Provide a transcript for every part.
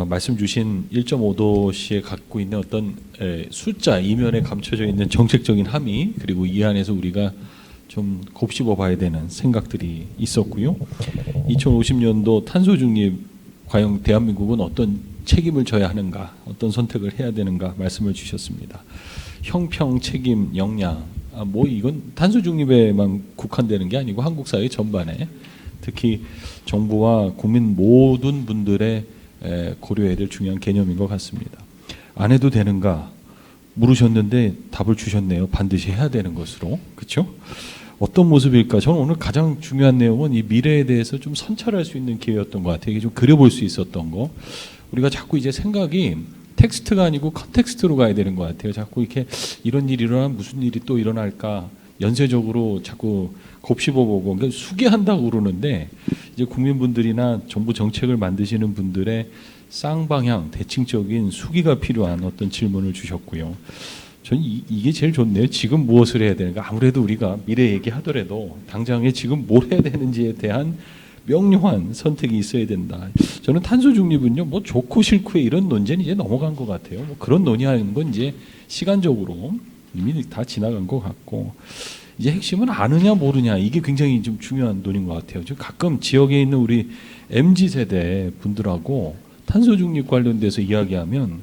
말씀 주신 1.5도씨에 갖고 있는 어떤 숫자 이면에 감춰져 있는 정책적인 함의, 그리고 이 안에서 우리가 좀 곱씹어 봐야 되는 생각들이 있었고요. 2050년도 탄소 중립, 과연 대한민국은 어떤 책임을 져야 하는가, 어떤 선택을 해야 되는가 말씀을 주셨습니다. 형평, 책임, 역량, 뭐 이건 탄소 중립에만 국한되는 게 아니고 한국 사회 전반에, 특히 정부와 국민 모든 분들의 고려해야 될 중요한 개념인 것 같습니다. 안 해도 되는가 물으셨는데 답을 주셨네요. 반드시 해야 되는 것으로. 그렇죠? 어떤 모습일까? 저는 오늘 가장 중요한 내용은 이 미래에 대해서 좀 선찰할 수 있는 기회였던 것 같아요. 이게 좀 그려볼 수 있었던 거. 우리가 자꾸 이제 생각이 텍스트가 아니고 컨텍스트로 가야 되는 것 같아요. 자꾸 이렇게 이런 일이 일어나면 무슨 일이 또 일어날까 연쇄적으로 자꾸 곱씹어보고, 그러니까 수기한다고 그러는데, 이제 국민분들이나 정부 정책을 만드시는 분들의 쌍방향 대칭적인 수기가 필요한 어떤 질문을 주셨고요. 저는 이게 제일 좋네요. 지금 무엇을 해야 되는가. 아무래도 우리가 미래 얘기하더라도 당장에 지금 뭘 해야 되는지에 대한 명료한 선택이 있어야 된다. 저는 탄소 중립은요, 뭐 좋고 싫고의 이런 논쟁이 이제 넘어간 것 같아요. 뭐 그런 논의하는 건 이제 시간적으로 이미 다 지나간 것 같고, 이제 핵심은 아느냐 모르냐, 이게 굉장히 좀 중요한 논의인 것 같아요. 지금 가끔 지역에 있는 우리 MZ세대 분들하고 탄소 중립 관련돼서 이야기하면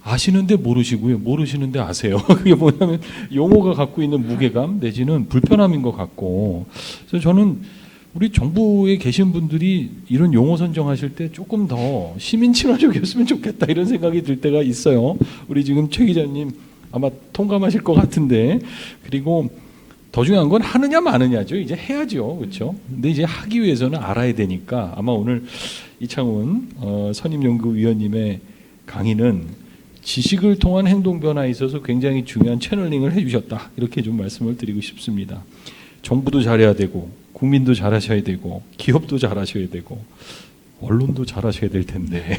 아시는데 모르시고요, 모르시는데 아세요. 그게 뭐냐면 용어가 갖고 있는 무게감 내지는 불편함인 것 같고, 그래서 저는 우리 정부에 계신 분들이 이런 용어 선정하실 때 조금 더 시민 친화적이었으면 좋겠다, 이런 생각이 들 때가 있어요. 우리 지금 최 기자님 아마 통감하실 것 같은데, 그리고 더 중요한 건 하느냐 마느냐죠. 이제 해야죠, 그렇죠? 근데 이제 하기 위해서는 알아야 되니까, 아마 오늘 이창훈 선임연구위원님의 강의는 지식을 통한 행동 변화에 있어서 굉장히 중요한 채널링을 해주셨다, 이렇게 좀 말씀을 드리고 싶습니다. 정부도 잘해야 되고, 국민도 잘하셔야 되고, 기업도 잘하셔야 되고, 언론도 잘하셔야 될 텐데.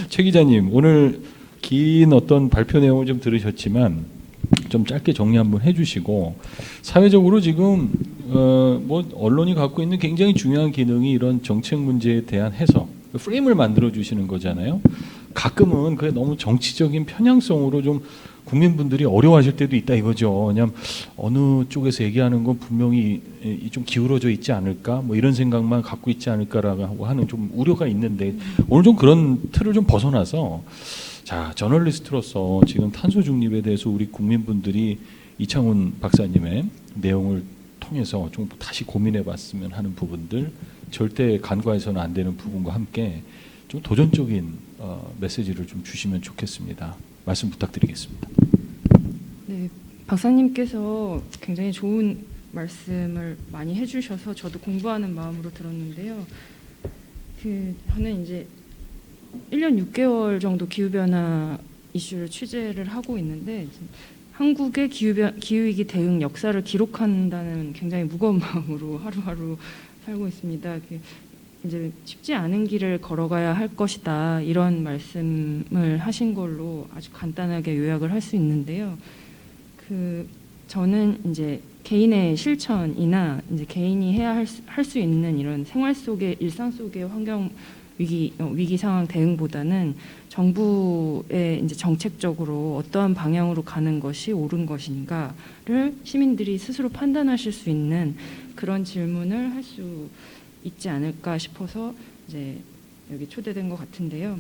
최 기자님, 오늘 긴 어떤 발표 내용을 좀 들으셨지만 좀 짧게 정리 한번 해주시고, 사회적으로 지금 뭐 언론이 갖고 있는 굉장히 중요한 기능이 이런 정책 문제에 대한 해석, 프레임을 만들어 주시는 거잖아요. 가끔은 그게 너무 정치적인 편향성으로 좀 국민분들이 어려워하실 때도 있다 이거죠. 왜냐하면 어느 쪽에서 얘기하는 건 분명히 좀 기울어져 있지 않을까, 뭐 이런 생각만 갖고 있지 않을까라고 하는 좀 우려가 있는데, 오늘 좀 그런 틀을 좀 벗어나서, 자, 저널리스트로서 지금 탄소 중립에 대해서 우리 국민분들이 이창훈 박사님의 내용을 통해서 좀 다시 고민해 봤으면 하는 부분들, 절대 간과해서는 안 되는 부분과 함께 좀 도전적인 메시지를 좀 주시면 좋겠습니다. 말씀 부탁드리겠습니다. 네, 박사님께서 굉장히 좋은 말씀을 많이 해주셔서 저도 공부하는 마음으로 들었는데요. 저는 이제 1년 6개월 정도 기후변화 이슈를 취재를 하고 있는데, 한국의 기후위기 대응 역사를 기록한다는 굉장히 무거운 마음으로 하루하루 살고 있습니다. 이제 쉽지 않은 길을 걸어가야 할 것이다, 이런 말씀을 하신 걸로 아주 간단하게 요약을 할 수 있는데요. 저는 이제 개인의 실천이나 이제 개인이 해야 할 수 있는 이런 생활 속의, 일상 속의 환경 위기 상황 대응보다는 정부의 이제 정책적으로 어떠한 방향으로 가는 것이 옳은 것인가를 시민들이 스스로 판단하실 수 있는 그런 질문을 할 수 있지 않을까 싶어서 이제 여기 초대된 것 같은데요.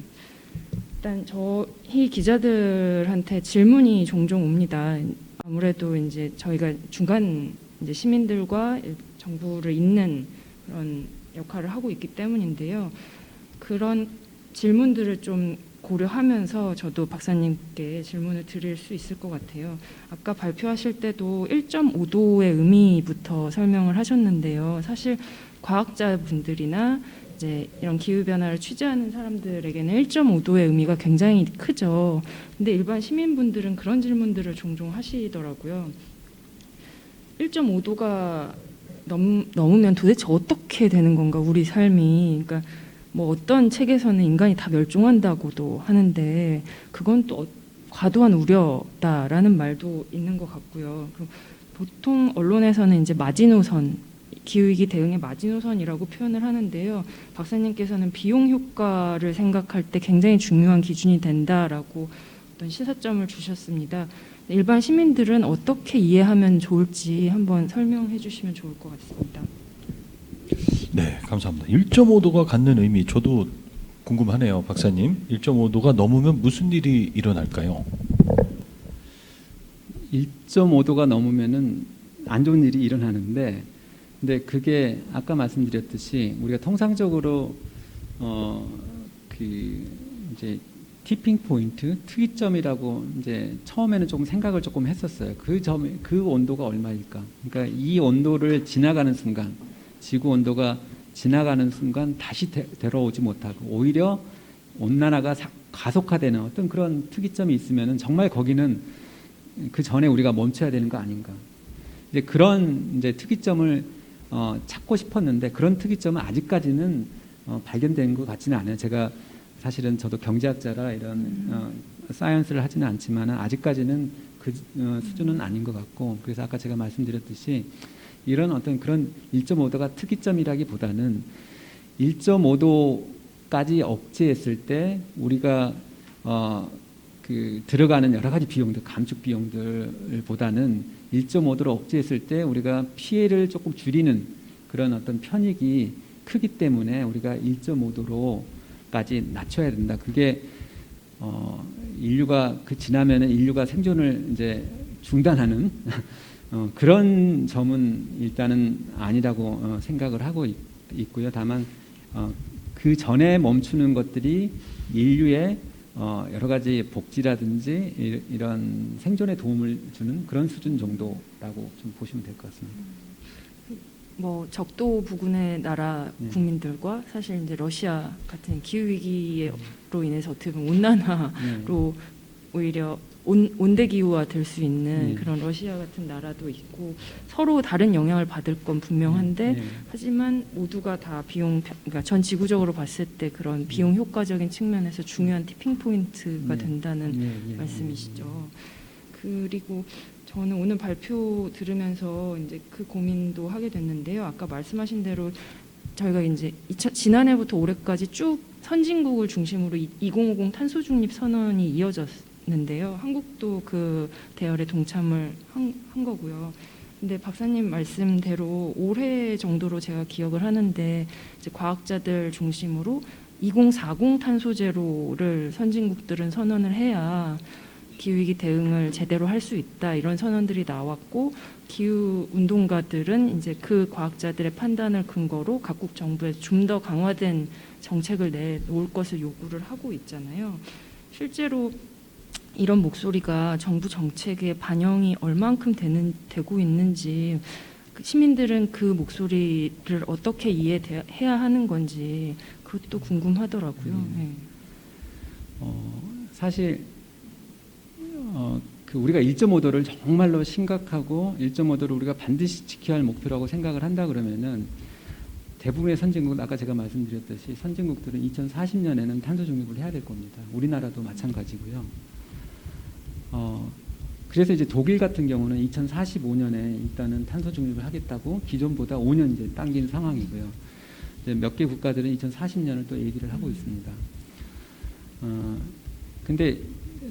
일단 저희 기자들한테 질문이 종종 옵니다. 아무래도 이제 저희가 중간 이제 시민들과 정부를 잇는 그런 역할을 하고 있기 때문인데요. 그런 질문들을 좀 고려하면서 저도 박사님께 질문을 드릴 수 있을 것 같아요. 아까 발표하실 때도 1.5도의 의미부터 설명을 하셨는데요. 사실 과학자분들이나 이제 이런 기후변화를 취재하는 사람들에게는 1.5도의 의미가 굉장히 크죠. 근데 일반 시민분들은 그런 질문들을 종종 하시더라고요. 1.5도가 넘으면 도대체 어떻게 되는 건가, 우리 삶이. 그러니까 뭐 어떤 책에서는 인간이 다 멸종한다고도 하는데, 그건 또 과도한 우려다라는 말도 있는 것 같고요. 보통 언론에서는 이제 마지노선을 기후위기 대응의 마지노선이라고 표현을 하는데요. 박사님께서는 비용 효과를 생각할 때 굉장히 중요한 기준이 된다라고 어떤 시사점을 주셨습니다. 일반 시민들은 어떻게 이해하면 좋을지 한번 설명해 주시면 좋을 것 같습니다. 네, 감사합니다. 1.5도가 갖는 의미 저도 궁금하네요, 박사님. 1.5도가 넘으면 무슨 일이 일어날까요? 1.5도가 넘으면은 안 좋은 일이 일어나는데, 근데 그게 아까 말씀드렸듯이 우리가 통상적으로 그 이제 티핑 포인트, 특이점이라고 이제 처음에는 조금 생각을 조금 했었어요. 그 온도가 얼마일까? 그러니까 이 온도를 지나가는 순간, 지구 온도가 지나가는 순간 다시 되돌아오지 못하고 오히려 온난화가 가속화되는 어떤 그런 특이점이 있으면은 정말 거기는 그 전에 우리가 멈춰야 되는 거 아닌가? 이제 그런 이제 특이점을 찾고 싶었는데 그런 특이점은 아직까지는 발견된 것 같지는 않아요. 제가 사실은 저도 경제학자라 이런 사이언스를 하지는 않지만 아직까지는 그 수준은 아닌 것 같고, 그래서 아까 제가 말씀드렸듯이 이런 어떤 그런 1.5도가 특이점이라기보다는 1.5도까지 억제했을 때 우리가 그 들어가는 여러 가지 비용들, 감축 비용들보다는 1.5도를 억제했을 때 우리가 피해를 조금 줄이는 그런 어떤 편익이 크기 때문에 우리가 1.5도로까지 낮춰야 된다. 그게 인류가 지나면은 인류가 생존을 이제 중단하는 그런 점은 일단은 아니라고 생각을 하고 있고요. 다만 그 전에 멈추는 것들이 인류의 여러 가지 복지라든지 이런 생존에 도움을 주는 그런 수준 정도라고 좀 보시면 될 것 같습니다. 뭐 적도 부근의 나라 국민들과 사실 이제 러시아 같은 기후 위기로 인해서 어떻게 보면 온난화로 오히려 온대 기후화 될 수 있는 그런 러시아 같은 나라도 있고 서로 다른 영향을 받을 건 분명한데 하지만 모두가 다 그러니까 전 지구적으로 봤을 때 그런 비용 효과적인 측면에서 중요한 티핑 포인트가 된다는 말씀이시죠. 그리고 저는 오늘 발표 들으면서 이제 그 고민도 하게 됐는데요. 아까 말씀하신 대로 저희가 이제 지난해부터 올해까지 쭉 선진국을 중심으로 2050 탄소 중립 선언이 이어졌는데요. 한국도 그 대열에 동참을 한 거고요. 근데 박사님 말씀대로 올해 정도로 제가 기억을 하는데 이제 과학자들 중심으로 2040 탄소 제로를 선진국들은 선언을 해야 기후위기 대응을 제대로 할 수 있다, 이런 선언들이 나왔고, 기후 운동가들은 이제 그 과학자들의 판단을 근거로 각국 정부에 좀 더 강화된 정책을 내놓을 것을 요구를 하고 있잖아요. 실제로 이런 목소리가 정부 정책에 반영이 얼만큼 되고 있는지, 시민들은 그 목소리를 어떻게 이해해야 하는 건지 그것도 궁금하더라고요. 네. 사실 그 우리가 1.5도를 정말로 심각하고 1.5도를 우리가 반드시 지켜야 할 목표라고 생각을 한다 그러면은 대부분의 선진국, 아까 제가 말씀드렸듯이 선진국들은 2040년에는 탄소 중립을 해야 될 겁니다. 우리나라도 마찬가지고요. 그래서 이제 독일 같은 경우는 2045년에 일단은 탄소 중립을 하겠다고 기존보다 5년 이제 당긴 상황이고요. 이제 몇 개 국가들은 2040년을 또 얘기를 하고 있습니다. 근데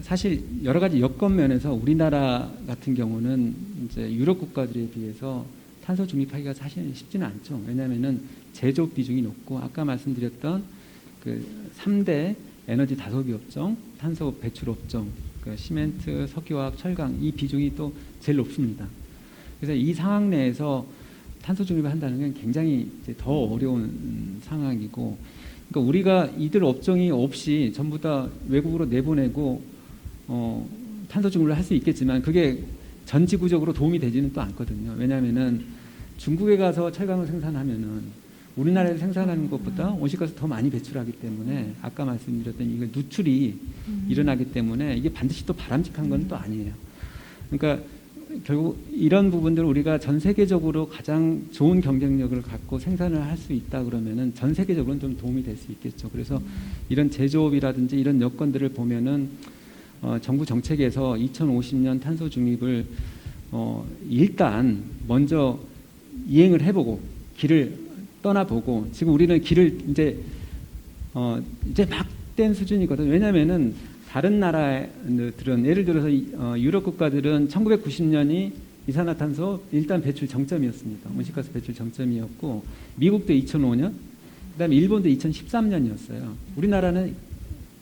사실 여러 가지 여건 면에서 우리나라 같은 경우는 이제 유럽 국가들에 비해서 탄소 중립하기가 사실 쉽지는 않죠. 왜냐하면은 제조업 비중이 높고 아까 말씀드렸던 그 3대 에너지 다소비 업종, 탄소 배출 업종, 그 시멘트, 석유화학, 철강, 이 비중이 또 제일 높습니다. 그래서 이 상황 내에서 탄소 중립을 한다는 건 굉장히 이제 더 어려운 상황이고, 그러니까 우리가 이들 업종이 없이 전부 다 외국으로 내보내고 탄소 중립을 할 수 있겠지만 그게 전 지구적으로 도움이 되지는 또 않거든요. 왜냐하면은 중국에 가서 철강을 생산하면은 우리나라에서 생산하는 것보다 온실가스 더 많이 배출하기 때문에 아까 말씀드렸던 이거 누출이 일어나기 때문에 이게 반드시 또 바람직한 건 또 아니에요. 그러니까 결국 이런 부분들 우리가 전 세계적으로 가장 좋은 경쟁력을 갖고 생산을 할 수 있다 그러면은 전 세계적으로는 좀 도움이 될 수 있겠죠. 그래서 이런 제조업이라든지 이런 여건들을 보면은 정부 정책에서 2050년 탄소 중립을 일단 먼저 이행을 해보고 길을 떠나보고 지금 우리는 길을 이제 막 된 수준이거든요. 왜냐하면은 다른 나라들은 예를 들어서 유럽 국가들은 1990년이 이산화탄소 일단 배출 정점이었습니다. 온실가스 배출 정점이었고 미국도 2005년, 그다음에 일본도 2013년이었어요. 우리나라는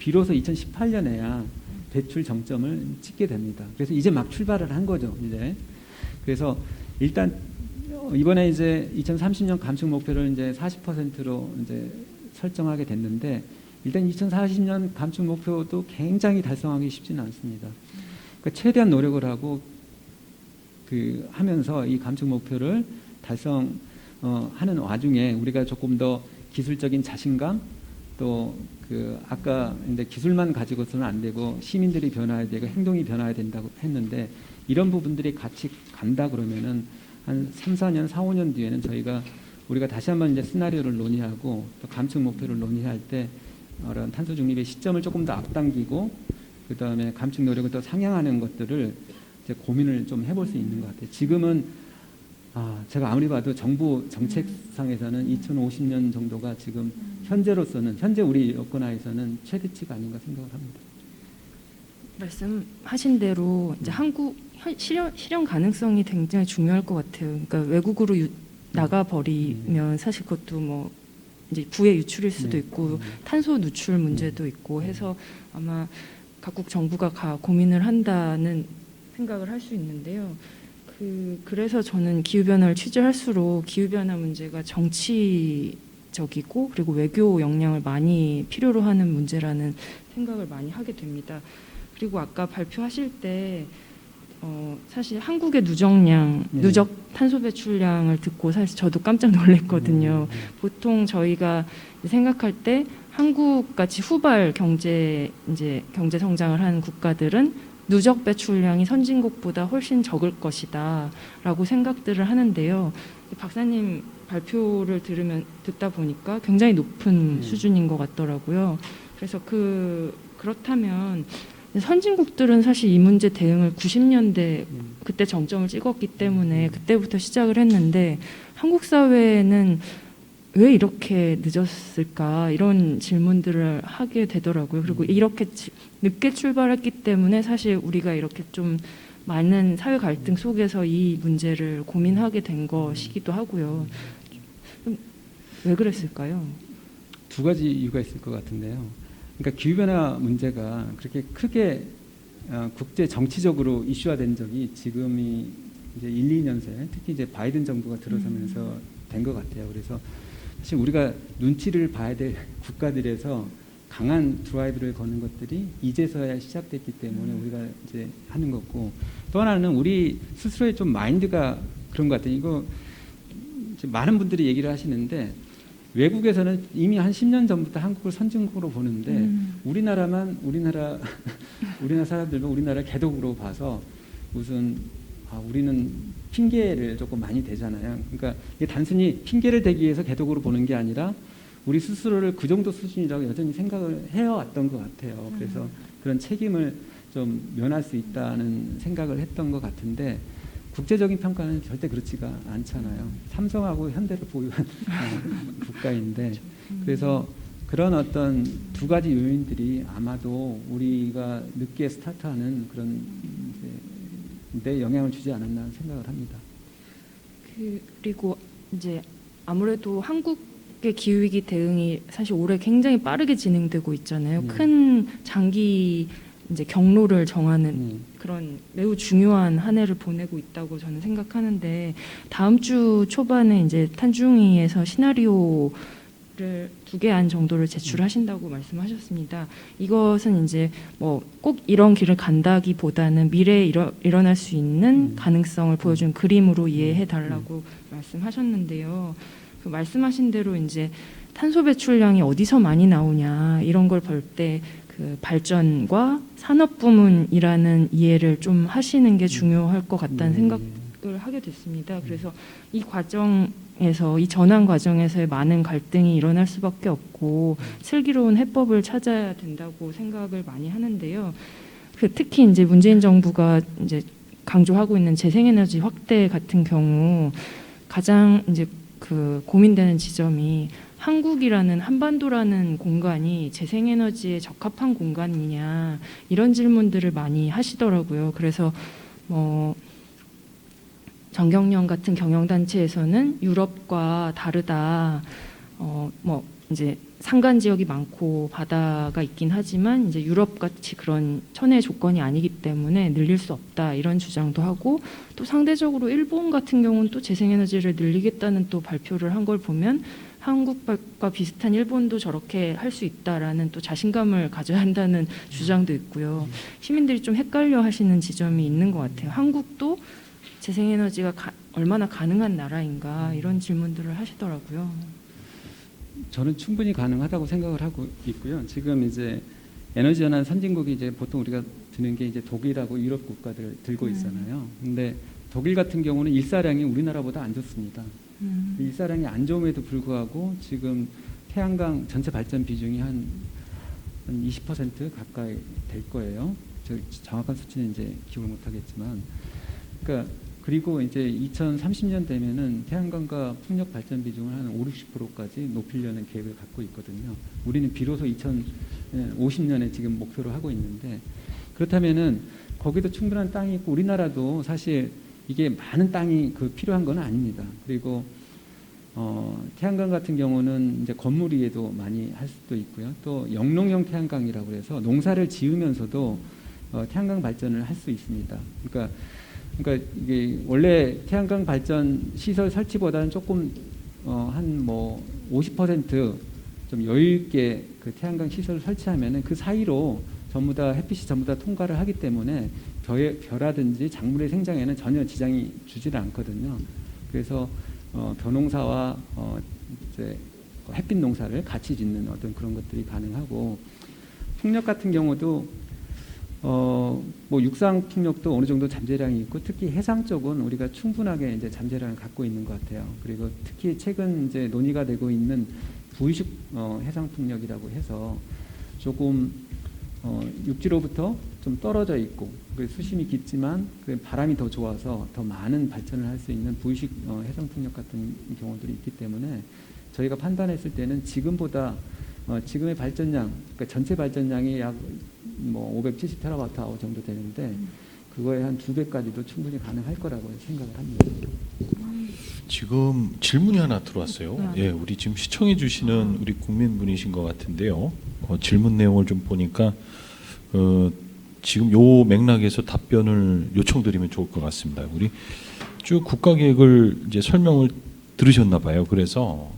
비로소 2018년에야 배출 정점을 찍게 됩니다. 그래서 이제 막 출발을 한 거죠. 이제 그래서 일단 이번에 이제 2030년 감축 목표를 이제 40%로 이제 설정하게 됐는데 일단 2040년 감축 목표도 굉장히 달성하기 쉽지는 않습니다. 그러니까 최대한 노력을 하고 하면서 이 감축 목표를 달성하는 와중에 우리가 조금 더 기술적인 자신감 또 아까 이제 기술만 가지고서는 안 되고 시민들이 변화해야 되고 행동이 변화해야 된다고 했는데 이런 부분들이 같이 간다 그러면은 한 3, 4년, 4, 5년 뒤에는 우리가 다시 한번 이제 시나리오를 논의하고 또 감축 목표를 논의할 때 그런 탄소 중립의 시점을 조금 더 앞당기고 그 다음에 감축 노력을 더 상향하는 것들을 이제 고민을 좀 해볼 수 있는 것 같아요. 지금은 제가 아무리 봐도 정부 정책상에서는 2050년 정도가 지금 현재 우리 여건하에서는 최대치가 아닌가 생각을 합니다. 말씀하신 대로 이제 한국 실현 가능성이 굉장히 중요할 것 같아요. 그러니까 외국으로 나가 버리면 사실 그것도 뭐 이제 부의 유출일 수도 있고 탄소 누출 문제도 있고 해서 아마 각국 정부가 고민을 한다는 생각을 할 수 있는데요. 그래서 저는 기후변화를 취재할수록 기후변화 문제가 정치적이고 그리고 외교 역량을 많이 필요로 하는 문제라는 생각을 많이 하게 됩니다. 그리고 아까 발표하실 때 사실 한국의 누적 탄소 배출량을 듣고 사실 저도 깜짝 놀랐거든요. 보통 저희가 생각할 때 한국 같이 후발 경제 성장을 하는 국가들은 누적 배출량이 선진국보다 훨씬 적을 것이다라고 생각들을 하는데요. 박사님 발표를 듣다 보니까 굉장히 높은 수준인 것 같더라고요. 그래서 그렇다면 선진국들은 사실 이 문제 대응을 90년대 그때 정점을 찍었기 때문에 그때부터 시작을 했는데 한국 사회는 왜 이렇게 늦었을까 이런 질문들을 하게 되더라고요. 그리고 이렇게 늦게 출발했기 때문에 사실 우리가 이렇게 좀 많은 사회 갈등 속에서 이 문제를 고민하게 된 것이기도 하고요. 왜 그랬을까요? 두 가지 이유가 있을 것 같은데요. 그러니까 기후변화 문제가 그렇게 크게 국제 정치적으로 이슈화된 적이 지금이 이제 1, 2년 새 특히 이제 바이든 정부가 들어서면서 된 것 같아요. 그래서 사실 우리가 눈치를 봐야 될 국가들에서 강한 드라이브를 거는 것들이 이제서야 시작됐기 때문에 우리가 이제 하는 거고 또 하나는 우리 스스로의 좀 마인드가 그런 것 같아요. 이거 이제 많은 분들이 얘기를 하시는데 외국에서는 이미 한 10년 전부터 한국을 선진국으로 보는데 우리나라 사람들은 우리나라 개독으로 봐서 무슨 우리는 핑계를 조금 많이 대잖아요. 그러니까 이게 단순히 핑계를 대기 위해서 개독으로 보는 게 아니라 우리 스스로를 그 정도 수준이라고 여전히 생각을 해왔던 것 같아요. 그래서 그런 책임을 좀 면할 수 있다는 생각을 했던 것 같은데 국제적인 평가는 절대 그렇지가 않잖아요. 삼성하고 현대를 보유한 국가인데 그래서 그런 어떤 두 가지 요인들이 아마도 우리가 늦게 스타트하는 그런 데 영향을 주지 않았나 생각을 합니다. 그리고 이제 아무래도 한국의 기후위기 대응이 사실 올해 굉장히 빠르게 진행되고 있잖아요. 큰 장기 이제 경로를 정하는 그런 매우 중요한 한 해를 보내고 있다고 저는 생각하는데 다음 주 초반에 이제 탄중위에서 시나리오를 2개 안 정도를 제출하신다고 말씀하셨습니다. 이것은 이제 뭐 꼭 이런 길을 간다기보다는 미래에 일어날 수 있는 가능성을 보여준 그림으로 이해해 달라고 말씀하셨는데요. 그 말씀하신 대로 이제 탄소 배출량이 어디서 많이 나오냐 이런 걸 볼 때 그 발전과 산업 부문이라는 이해를 좀 하시는 게 중요할 것 같다는 생각을 하게 됐습니다. 그래서 이 전환 과정에서의 많은 갈등이 일어날 수밖에 없고 슬기로운 해법을 찾아야 된다고 생각을 많이 하는데요. 특히 이제 문재인 정부가 이제 강조하고 있는 재생에너지 확대 같은 경우 가장 이제 그 고민되는 지점이 한국이라는 한반도라는 공간이 재생에너지에 적합한 공간이냐 이런 질문들을 많이 하시더라고요. 그래서 뭐 정경련 같은 경영단체에서는 유럽과 다르다. 뭐 이제 산간 지역이 많고 바다가 있긴 하지만 이제 유럽 같이 그런 천혜 조건이 아니기 때문에 늘릴 수 없다 이런 주장도 하고, 또 상대적으로 일본 같은 경우는 또 재생에너지를 늘리겠다는 또 발표를 한 걸 보면 한국과 비슷한 일본도 저렇게 할 수 있다라는 또 자신감을 가져야 한다는 주장도 있고요. 시민들이 좀 헷갈려 하시는 지점이 있는 것 같아요. 한국도 재생에너지가 얼마나 가능한 나라인가 이런 질문들을 하시더라고요. 저는 충분히 가능하다고 생각을 하고 있고요. 지금 이제 에너지 전환 선진국이 이제 보통 우리가 드는 게 이제 독일하고 유럽 국가들 들고 있잖아요. 근데 독일 같은 경우는 일사량이 우리나라보다 안 좋습니다. 일사량이 안 좋음에도 불구하고 지금 태양광 전체 발전 비중이 한 20% 가까이 될 거예요. 저 정확한 수치는 이제 기억을 못 하겠지만, 그러니까 그리고 이제 2030년 되면은 태양광과 풍력 발전 비중을 한 50~60%까지 높이려는 계획을 갖고 있거든요. 우리는 비로소 2050년에 지금 목표로 하고 있는데, 그렇다면은 거기도 충분한 땅이 있고 우리나라도 사실 이게 많은 땅이 필요한 건 아닙니다. 그리고 태양광 같은 경우는 이제 건물 위에도 많이 할 수도 있고요. 또 영농형 태양광이라고 해서 농사를 지으면서도 태양광 발전을 할 수 있습니다. 그러니까 이게 원래 태양광 발전 시설 설치보다는 조금 한 뭐 50% 여유 있게 그 태양광 시설을 설치하면은 그 사이로 전부 다 햇빛이 전부 다 통과를 하기 때문에 벼라든지 작물의 생장에는 전혀 지장이 주지를 않거든요. 그래서 벼농사와 이제 햇빛 농사를 같이 짓는 어떤 그런 것들이 가능하고, 풍력 같은 경우도 뭐 육상 풍력도 어느 정도 잠재량이 있고, 특히 해상 쪽은 우리가 충분하게 이제 잠재량을 갖고 있는 것 같아요. 그리고 특히 최근 이제 논의가 되고 있는 부의식 해상 풍력이라고 해서 조금 육지로부터 좀 떨어져 있고 수심이 깊지만 바람이 더 좋아서 더 많은 발전을 할 수 있는 부의식 해상 풍력 같은 경우들이 있기 때문에 저희가 판단했을 때는 지금보다 지금의 발전량, 그러니까 전체 발전량이 약 뭐 570TWh 정도 되는데 그거에 한 2배까지도 충분히 가능할 거라고 생각을 합니다. 지금 질문이 하나 들어왔어요. 네. 예, 우리 지금 시청해 주시는 우리 국민분이신 것 같은데요. 질문 내용을 좀 보니까 지금 요 맥락에서 답변을 요청드리면 좋을 것 같습니다. 우리 쭉 국가 계획을 이제 설명을 들으셨나 봐요. 그래서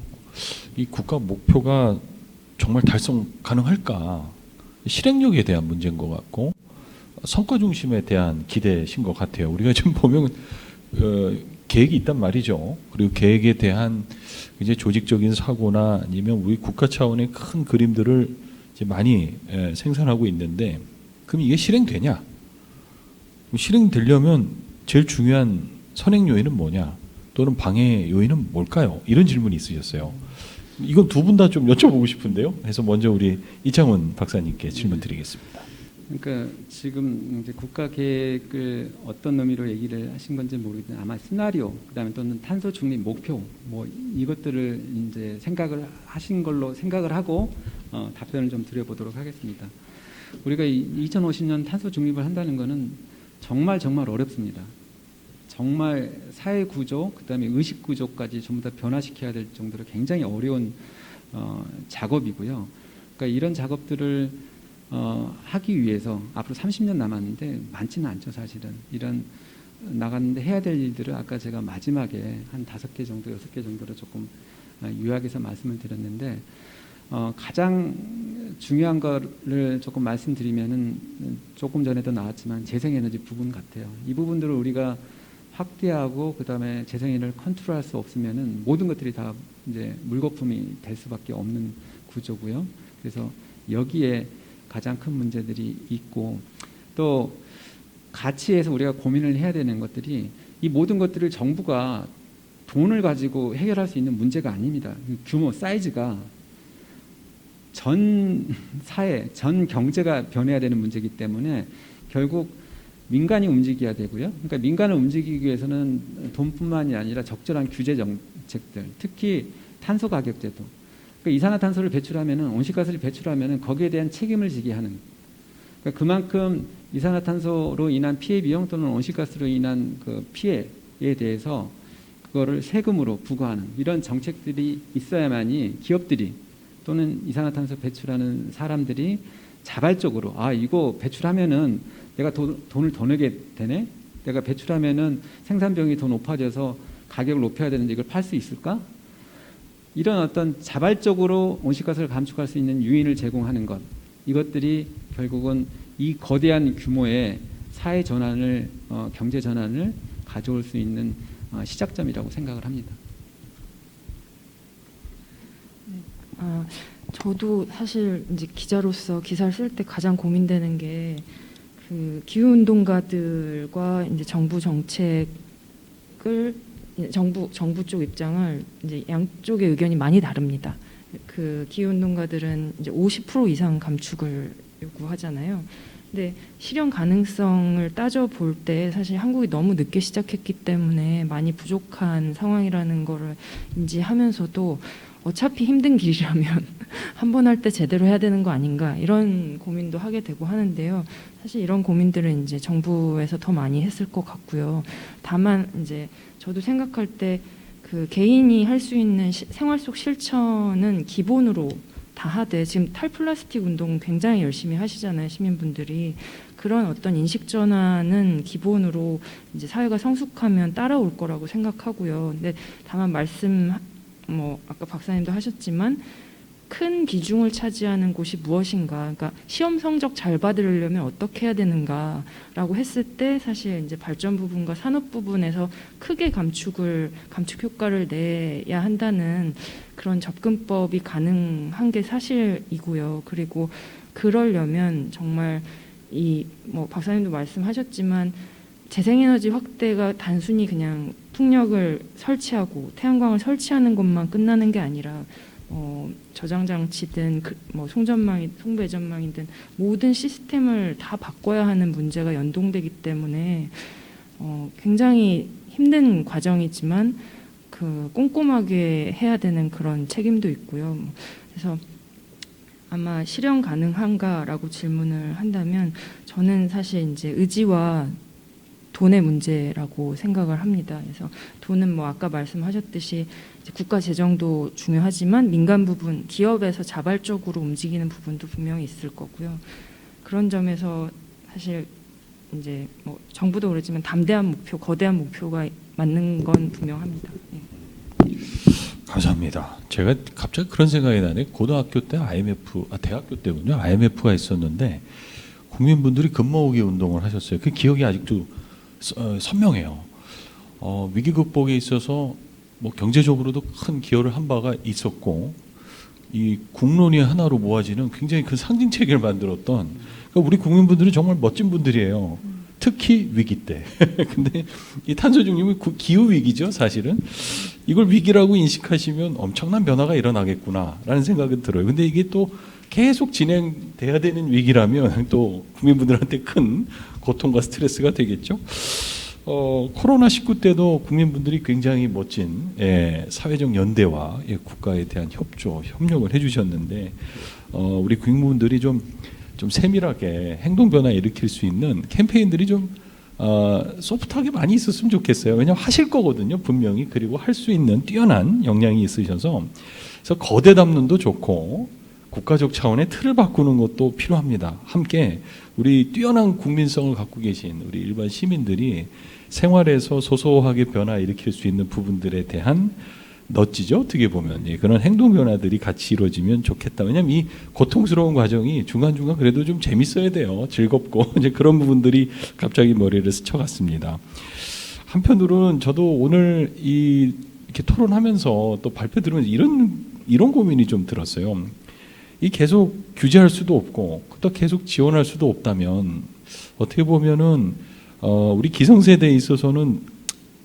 이 국가 목표가 정말 달성 가능할까? 실행력에 대한 문제인 것 같고 성과 중심에 대한 기대신 것 같아요. 우리가 지금 보면 계획이 있단 말이죠. 그리고 계획에 대한 이제 조직적인 사고나 아니면 우리 국가 차원의 큰 그림들을 이제 많이 생산하고 있는데, 그럼 이게 실행되냐? 실행되려면 제일 중요한 선행 요인은 뭐냐? 또는 방해 요인은 뭘까요? 이런 질문이 있으셨어요. 이건 두 분 다 좀 여쭤보고 싶은데요. 그래서 먼저 우리 이창훈 박사님께 질문 드리겠습니다. 그러니까 지금 이제 국가 계획을 어떤 의미로 얘기를 하신 건지 모르겠는데, 아마 시나리오, 그다음에 또는 탄소 중립 목표, 뭐 이것들을 이제 생각을 하신 걸로 생각을 하고 답변을 좀 드려보도록 하겠습니다. 우리가 2050년 탄소 중립을 한다는 것은 정말 어렵습니다. 정말 사회 구조, 그다음에 의식 구조까지 전부 다 변화시켜야 될 정도로 굉장히 어려운 작업이고요. 그러니까 이런 작업들을 하기 위해서 앞으로 30년 남았는데 많지는 않죠, 사실은. 이런 나갔는데 해야 될 일들을 아까 제가 마지막에 한 5개 정도, 6개 정도로 조금 요약해서 말씀을 드렸는데, 가장 중요한 거를 조금 말씀드리면은 조금 전에도 나왔지만 재생에너지 부분 같아요. 이 부분들을 우리가 확대하고 그다음에 재생에너지를 컨트롤할 수 없으면은 모든 것들이 다 이제 물거품이 될 수밖에 없는 구조고요. 그래서 여기에 가장 큰 문제들이 있고, 또 같이 해서 우리가 고민을 해야 되는 것들이, 이 모든 것들을 정부가 돈을 가지고 해결할 수 있는 문제가 아닙니다. 규모, 사이즈가 전 사회, 전 경제가 변해야 되는 문제이기 때문에 결국 민간이 움직여야 되고요. 그러니까 민간을 움직이기 위해서는 돈뿐만이 아니라 적절한 규제 정책들, 특히 탄소 가격제도. 그러니까 이산화탄소를 배출하면은 온실가스를 배출하면은 거기에 대한 책임을 지게 하는. 그러니까 그만큼 이산화탄소로 인한 피해 비용 또는 온실가스로 인한 그 피해에 대해서 그거를 세금으로 부과하는 이런 정책들이 있어야만이 기업들이 또는 이산화탄소 배출하는 사람들이 자발적으로 이거 배출하면은 내가 돈을 더 내게 되네? 내가 배출하면은 생산비용이 더 높아져서 가격을 높여야 되는데 이걸 팔 수 있을까? 이런 어떤 자발적으로 온실가스를 감축할 수 있는 유인을 제공하는 것, 이것들이 결국은 이 거대한 규모의 사회 전환을 경제 전환을 가져올 수 있는 시작점이라고 생각을 합니다. 저도 사실 이제 기자로서 기사를 쓸 때 가장 고민되는 게 그 기후운동가들과 이제 정부 정책을 정부 쪽 입장을 이제 양쪽의 의견이 많이 다릅니다. 그 기후운동가들은 이제 50% 이상 감축을 요구하잖아요. 근데 실현 가능성을 따져 볼 때 사실 한국이 너무 늦게 시작했기 때문에 많이 부족한 상황이라는 거를 인지하면서도 어차피 힘든 길이라면 한 번 할 때 제대로 해야 되는 거 아닌가 이런 고민도 하게 되고 하는데요. 사실 이런 고민들은 이제 정부에서 더 많이 했을 것 같고요. 다만 이제 저도 생각할 때 그 개인이 할 수 있는 생활 속 실천은 기본으로 다 하되 지금 탈플라스틱 운동 굉장히 열심히 하시잖아요, 시민분들이. 그런 어떤 인식 전환은 기본으로 이제 사회가 성숙하면 따라올 거라고 생각하고요. 근데 다만 아까 박사님도 하셨지만 큰 비중을 차지하는 곳이 무엇인가, 그러니까 시험 성적 잘 받으려면 어떻게 해야 되는가라고 했을 때 사실 이제 발전 부분과 산업 부분에서 크게 감축 효과를 내야 한다는 그런 접근법이 가능한 게 사실이고요. 그리고 그러려면 정말 박사님도 말씀하셨지만 재생에너지 확대가 단순히 그냥 풍력을 설치하고 태양광을 설치하는 것만 끝나는 게 아니라 저장장치든 송배전망이든 모든 시스템을 다 바꿔야 하는 문제가 연동되기 때문에 굉장히 힘든 과정이지만 그 꼼꼼하게 해야 되는 그런 책임도 있고요. 그래서 아마 실현 가능한가라고 질문을 한다면 저는 사실 이제 의지와 돈의 문제라고 생각을 합니다. 그래서 돈은 아까 말씀하셨듯이 이제 국가 재정도 중요하지만 민간 부분, 기업에서 자발적으로 움직이는 부분도 분명히 있을 거고요. 그런 점에서 사실 이제 정부도 그렇지만 담대한 목표, 거대한 목표가 맞는 건 분명합니다. 네. 감사합니다. 제가 갑자기 그런 생각이 나네. 고등학교 때 대학교 때군요. IMF가 있었는데 국민분들이 금모으기 운동을 하셨어요. 그 기억이 아직도 선명해요. 위기 극복에 있어서 경제적으로도 큰 기여를 한 바가 있었고 이 국론이 하나로 모아지는 굉장히 큰 상징 체계를 만들었던 그러니까 우리 국민분들이 정말 멋진 분들이에요. 특히 위기 때. 근데 이 탄소 중립이 기후 위기죠, 사실은. 이걸 위기라고 인식하시면 엄청난 변화가 일어나겠구나라는 생각은 들어요. 근데 이게 또 계속 진행돼야 되는 위기라면 또 국민분들한테 큰 고통과 스트레스가 되겠죠. 코로나19 때도 국민분들이 굉장히 멋진 사회적 연대와 국가에 대한 협력을 해주셨는데 우리 국민분들이 좀 세밀하게 행동 변화 일으킬 수 있는 캠페인들이 좀 소프트하게 많이 있었으면 좋겠어요. 왜냐하면 하실 거거든요, 분명히. 그리고 할 수 있는 뛰어난 역량이 있으셔서 그래서 거대 담론도 좋고 국가적 차원의 틀을 바꾸는 것도 필요합니다. 함께 우리 뛰어난 국민성을 갖고 계신 우리 일반 시민들이 생활에서 소소하게 변화 일으킬 수 있는 부분들에 대한 넛지죠, 어떻게 보면. 그런 행동 변화들이 같이 이루어지면 좋겠다. 왜냐하면 이 고통스러운 과정이 중간중간 그래도 좀 재밌어야 돼요. 즐겁고 이제 그런 부분들이 갑자기 머리를 스쳐갔습니다. 한편으로는 저도 오늘 이렇게 토론하면서 또 발표 들으면서 이런 고민이 좀 들었어요. 이 계속 규제할 수도 없고 또 계속 지원할 수도 없다면 어떻게 보면은 우리 기성세대에 있어서는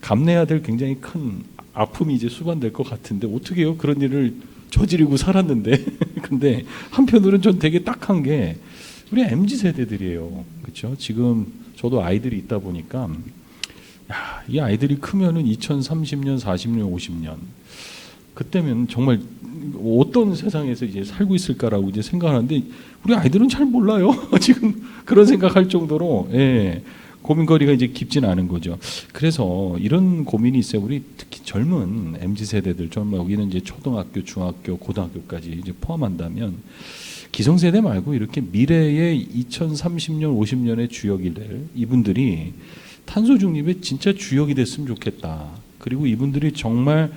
감내해야 될 굉장히 큰 아픔이 이제 수반될 것 같은데 어떻게 해요? 그런 일을 저지르고 살았는데 근데 한편으로는 전 되게 딱한 게 우리 MZ 세대들이에요. 그렇죠? 지금 저도 아이들이 있다 보니까 야, 이 아이들이 크면은 2030년, 40년, 50년 그때면 정말 어떤 세상에서 이제 살고 있을까라고 이제 생각하는데 우리 아이들은 잘 몰라요. 지금 그런 생각할 정도로 예, 고민거리가 이제 깊진 않은 거죠. 그래서 이런 고민이 있어요. 우리 특히 젊은 MZ 세대들, 젊은 여기는 이제 초등학교, 중학교, 고등학교까지 이제 포함한다면 기성세대 말고 이렇게 미래의 2030년, 50년의 주역이 될 이분들이 탄소 중립의 진짜 주역이 됐으면 좋겠다. 그리고 이분들이 정말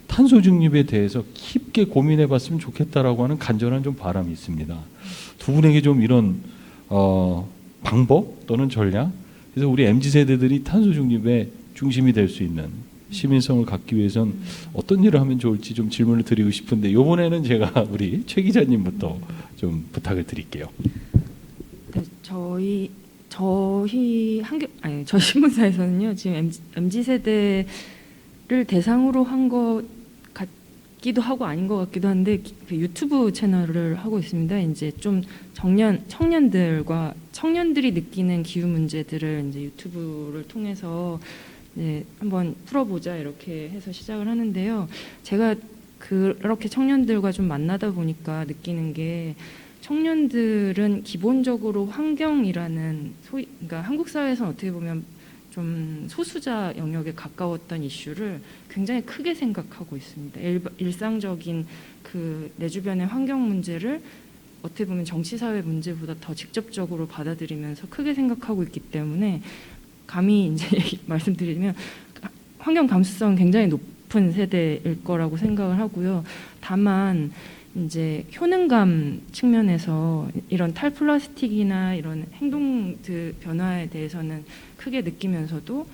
탄소 중립에 대해서 깊게 고민해 봤으면 좋겠다라고 하는 간절한 좀 바람이 있습니다. 두 분에게 좀 이런 방법 또는 전략, 그래서 우리 MZ세대들이 탄소 중립의 중심이 될 수 있는 시민성을 갖기 위해선 어떤 일을 하면 좋을지 좀 질문을 드리고 싶은데 이번에는 제가 우리 최 기자님부터 좀 부탁을 드릴게요. 네, 저희 저희 신문사에서는요 지금 MZ 세대를 대상으로 한 것 같기도 하고 아닌 것 같기도 한데 그 유튜브 채널을 하고 있습니다. 이제 좀 청년들이 느끼는 기후 문제들을 이제 유튜브를 통해서 이제 한번 풀어보자 이렇게 해서 시작을 하는데요. 제가 그렇게 청년들과 좀 만나다 보니까 느끼는 게 청년들은 기본적으로 환경이라는 그러니까 한국 사회에서는 어떻게 보면 좀 소수자 영역에 가까웠던 이슈를 굉장히 크게 생각하고 있습니다. 일상적인 그 내 주변의 환경 문제를 어떻게 보면 정치 사회 문제보다 더 직접적으로 받아들이면서 크게 생각하고 있기 때문에 감히 이제 말씀드리면 환경 감수성 굉장히 높은 세대일 거라고 생각을 하고요. 다만 이제 효능감 측면에서 이런 탈플라스틱이나 이런 행동 변화에 대해서는 크게 느끼면서도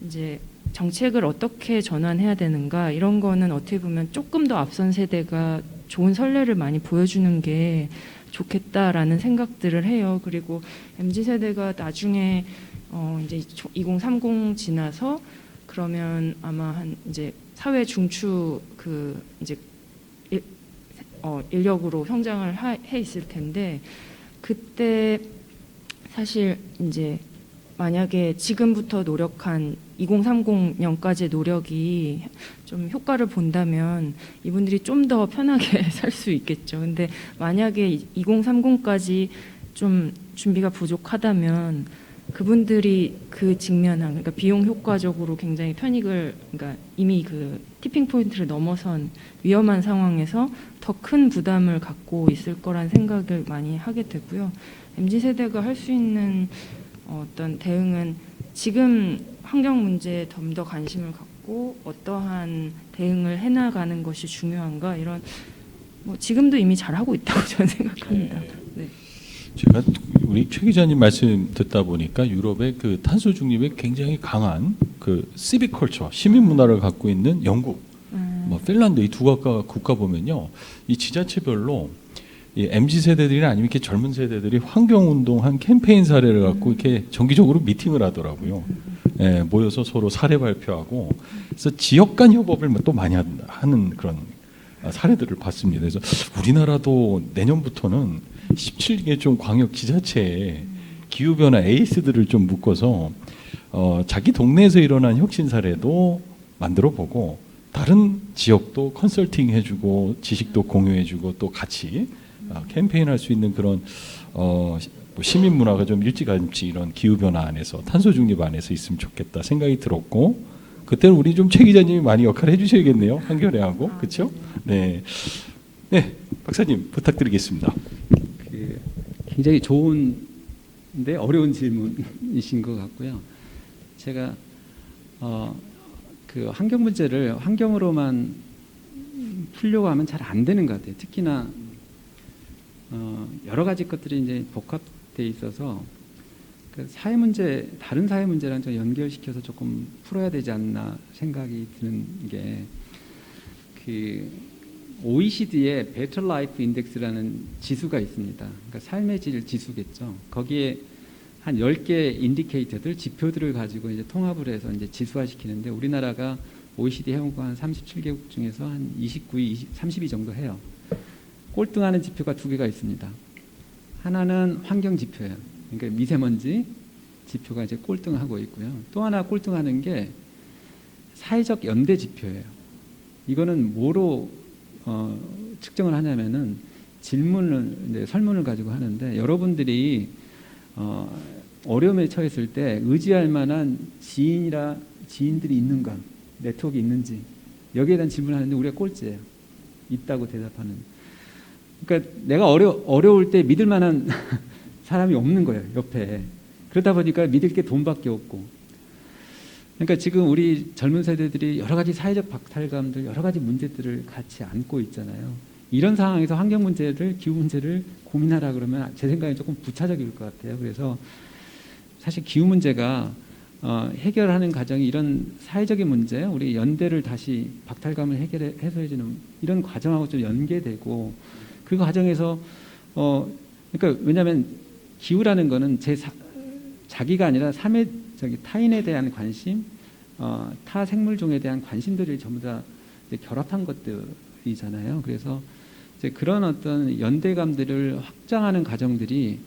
이제 정책을 어떻게 전환해야 되는가 이런 거는 어떻게 보면 조금 더 앞선 세대가 좋은 선례를 많이 보여주는 게 좋겠다라는 생각들을 해요. 그리고 MZ 세대가 나중에 이제 2030 지나서 그러면 아마 한 이제 사회 중추 그 이제 인력으로 성장을 해 있을 텐데 그때 사실 이제 만약에 지금부터 노력한 2030년까지의 노력이 좀 효과를 본다면 이분들이 좀 더 편하게 살 수 있겠죠. 근데 만약에 2030까지 좀 준비가 부족하다면 그분들이 그 직면한 그러니까 비용 효과적으로 굉장히 그러니까 이미 그 티핑 포인트를 넘어선 위험한 상황에서 더 큰 부담을 갖고 있을 거란 생각을 많이 하게 되고요. MZ 세대가 할 수 있는 어떤 대응은 지금 환경 문제에 좀 더 관심을 갖고 어떠한 대응을 해나가는 것이 중요한가 이런 뭐 지금도 이미 잘하고 있다고 저는 생각합니다. 네. 제가 우리 최 기자님 말씀 듣다 보니까 유럽의 그 탄소 중립에 굉장히 강한 그 시빅 컬처, 시민 문화를 갖고 있는 영국, 뭐 핀란드 이 두 국가 보면요, 이 지자체별로 이 MZ 세대들이나 아니면 이렇게 젊은 세대들이 환경 운동한 캠페인 사례를 갖고 이렇게 정기적으로 미팅을 하더라고요. 예, 모여서 서로 사례 발표하고 그래서 지역 간 협업을 또 많이 하는 그런 사례들을 봤습니다. 그래서 우리나라도 내년부터는 17개 좀 광역 지자체에 기후 변화 에이스들을 좀 묶어서 자기 동네에서 일어난 혁신 사례도 만들어 보고 다른 지역도 컨설팅 해주고 지식도 공유해주고 또 같이 캠페인할 수 있는 그런 시민 문화가 좀 일찌감치 이런 기후 변화 안에서 탄소 중립 안에서 있으면 좋겠다 생각이 들었고 그때는 우리 좀 최 기자님이 많이 역할을 해주셔야겠네요. 한겨레하고 그렇죠? 네, 네 박사님 부탁드리겠습니다. 굉장히 좋은데 어려운 질문이신 것 같고요. 제가 그 환경 문제를 환경으로만 풀려고 하면 잘 안 되는 것 같아요. 특히나 여러 가지 것들이 이제 복합돼 있어서 그 사회 문제, 다른 사회 문제랑 좀 연결시켜서 조금 풀어야 되지 않나 생각이 드는 게 그 OECD의 Better Life Index라는 지수가 있습니다. 그러니까 삶의 질 지수겠죠. 거기에 한 10개 인디케이터들, 지표들을 가지고 이제 통합을 해서 이제 지수화시키는데 우리나라가 OECD 회원국 한 37개국 중에서 한 29위, 30위 정도 해요. 꼴등하는 지표가 두 개가 있습니다. 하나는 환경 지표예요. 그러니까 미세먼지, 지표가 이제 꼴등하고 있고요. 또 하나 꼴등하는 게 사회적 연대 지표예요. 이거는 뭐로 측정을 하냐면은 질문을 이제 설문을 가지고 하는데 여러분들이 어려움에 처했을 때 의지할 만한 지인들이 있는가, 네트워크 있는지 여기에 대한 질문을 하는데 우리가 꼴찌예요. 있다고 대답하는. 그러니까 내가 어려울 때 믿을 만한 사람이 없는 거예요, 옆에. 그러다 보니까 믿을 게 돈밖에 없고. 그러니까 지금 우리 젊은 세대들이 여러 가지 사회적 박탈감들, 여러 가지 문제들을 같이 안고 있잖아요. 이런 상황에서 환경 문제를, 기후 문제를 고민하라 그러면 제 생각에 조금 부차적일 것 같아요. 그래서 사실 기후 문제가 해결하는 과정이 이런 사회적인 문제, 우리 연대를 다시 박탈감을 해소해주는 이런 과정하고 좀 연계되고 그 과정에서 그러니까 왜냐하면 기후라는 거는 자기가 아니라 타인에 대한 관심, 타 생물종에 대한 관심들이 전부 다 이제 결합한 것들이잖아요. 그래서 이제 그런 어떤 연대감들을 확장하는 과정들이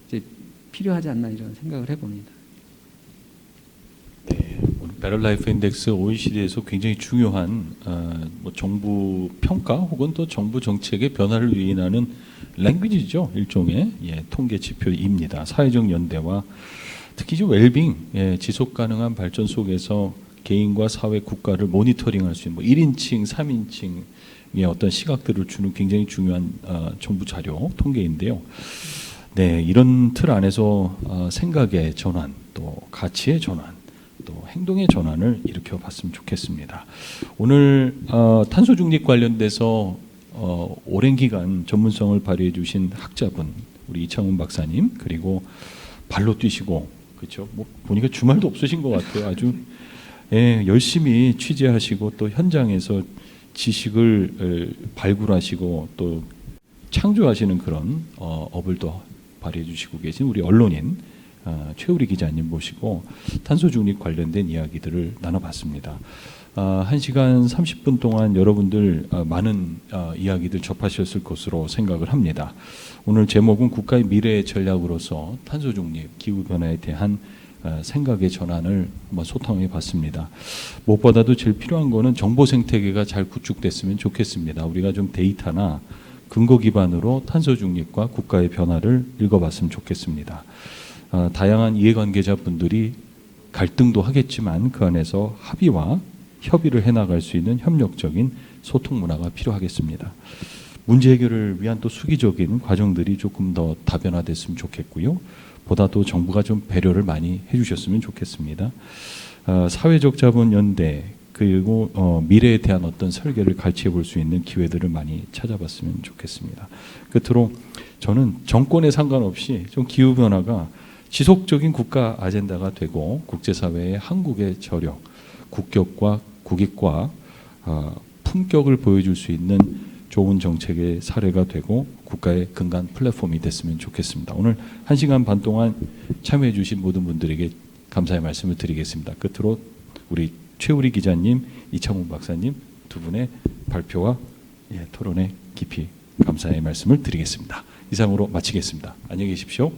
이제 필요하지 않나 이런 생각을 해봅니다. 네, 베럴 라이프 인덱스 OECD에서 굉장히 중요한 뭐 정부 평가 혹은 또 정부 정책의 변화를 유인하는 랭귀지죠. 일종의 통계 지표입니다. 사회적 연대와 특히 웰빙, 지속 가능한 발전 속에서 개인과 사회, 국가를 모니터링할 수 있는 뭐 1인칭, 3인칭의 어떤 시각들을 주는 굉장히 중요한 정부 자료, 통계인데요. 네, 이런 틀 안에서 생각의 전환, 또 가치의 전환, 또 행동의 전환을 일으켜 봤으면 좋겠습니다. 오늘 탄소 중립 관련돼서 오랜 기간 전문성을 발휘해 주신 학자분, 우리 이창훈 박사님, 그리고 발로 뛰시고, 그렇죠. 뭐 보니까 주말도 없으신 것 같아요. 아주 열심히 취재하시고 또 현장에서 지식을 발굴하시고 또 창조하시는 그런 업을 또 발휘해 주시고 계신 우리 언론인 최우리 기자님 모시고 탄소 중립 관련된 이야기들을 나눠봤습니다. 1시간 30분 동안 여러분들 많은 이야기들 접하셨을 것으로 생각을 합니다. 오늘 제목은 국가의 미래의 전략으로서 탄소 중립, 기후 변화에 대한 생각의 전환을 한번 소통해 봤습니다. 무엇보다도 제일 필요한 거는 정보 생태계가 잘 구축됐으면 좋겠습니다. 우리가 좀 데이터나 근거 기반으로 탄소 중립과 국가의 변화를 읽어봤으면 좋겠습니다. 다양한 이해관계자분들이 갈등도 하겠지만 그 안에서 합의와 협의를 해나갈 수 있는 협력적인 소통 문화가 필요하겠습니다. 문제 해결을 위한 또 수기적인 과정들이 조금 더 다변화됐으면 좋겠고요. 보다도 정부가 좀 배려를 많이 해주셨으면 좋겠습니다. 사회적 자본 연대 그리고 미래에 대한 어떤 설계를 같이 해볼 수 있는 기회들을 많이 찾아봤으면 좋겠습니다. 끝으로 저는 정권에 상관없이 좀 기후 변화가 지속적인 국가 아젠다가 되고 국제사회의 한국의 저력, 국격과 국익과 품격을 보여줄 수 있는 좋은 정책의 사례가 되고 국가의 근간 플랫폼이 됐으면 좋겠습니다. 오늘 1시간 반 동안 참여해 주신 모든 분들에게 감사의 말씀을 드리겠습니다. 끝으로 우리 최우리 기자님, 이창훈 박사님 두 분의 발표와 토론에 깊이 감사의 말씀을 드리겠습니다. 이상으로 마치겠습니다. 안녕히 계십시오.